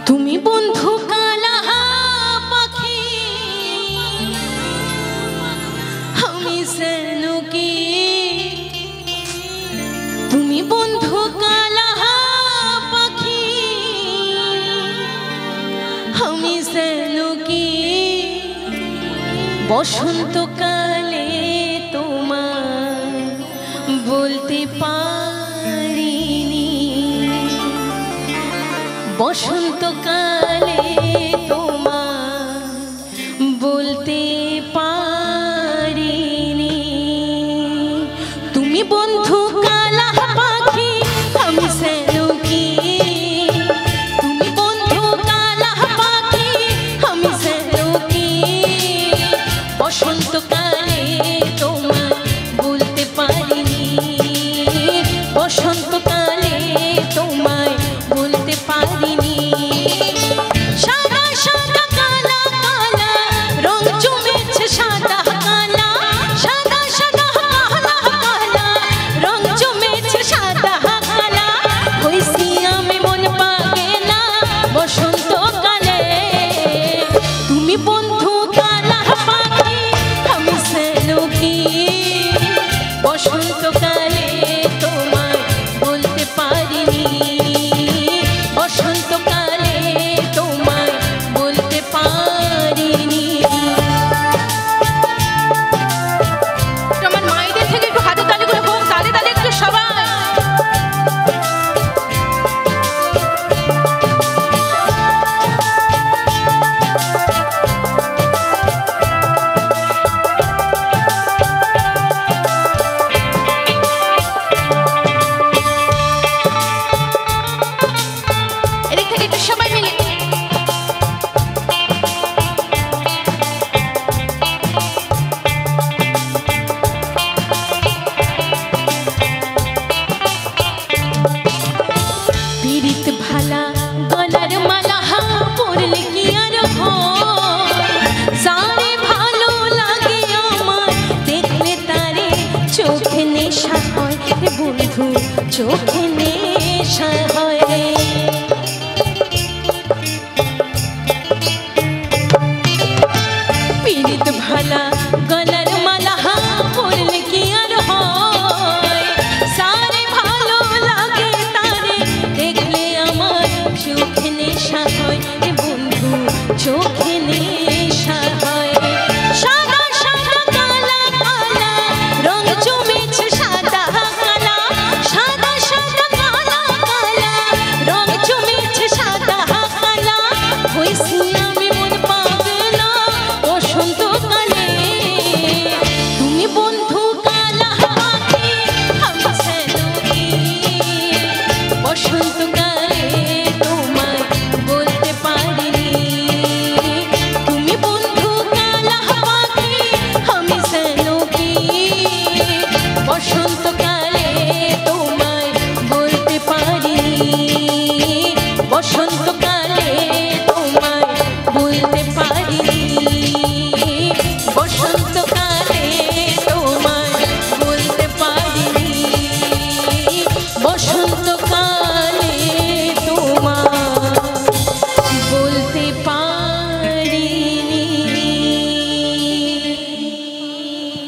তুমি বন্ধু কালা পাখি আমি সেনুকি তুমি বন্ধু কালা পাখি আমি সেনুকি বসন্তকালে তোমায় বলতে পারিনি বসন্তকালে তোমায় বলতে পারিনি তুমি বন্ধু কালা পাখি আমি সেনুকি তুমি বন্ধু কালা পাখি আমি সেনুকি বসন্তকালে তোমায় বলতে পারিনি বসন্তকালে তোমায় বলতে পারিনি সাদা সাদা কালা কালা রং জমেছে সাদা কালা সাদা সাদা কালা কালা রং জমেছে সাদা কালা হইছি আমি মন পাগেলা বসন্তকালে তুমি বন্ধু কালা পাখি আমি সেনুকি বসন্তকালে তোমায় বলতে পারিনি বসন্তকালে তোমায় বলতে পারিনি তোমার মায়েদের থেকে একটু হাতে তালি করে হোক তালে তালে একটু সবাই এদিক থেকে একটু সবাই মিলে পীড়িত ভালা গলার মালা পড়লে কি আর সারে ভালো লাগে আমার দেখলে তারে চোখে নেশা হয় বন্ধু চোখ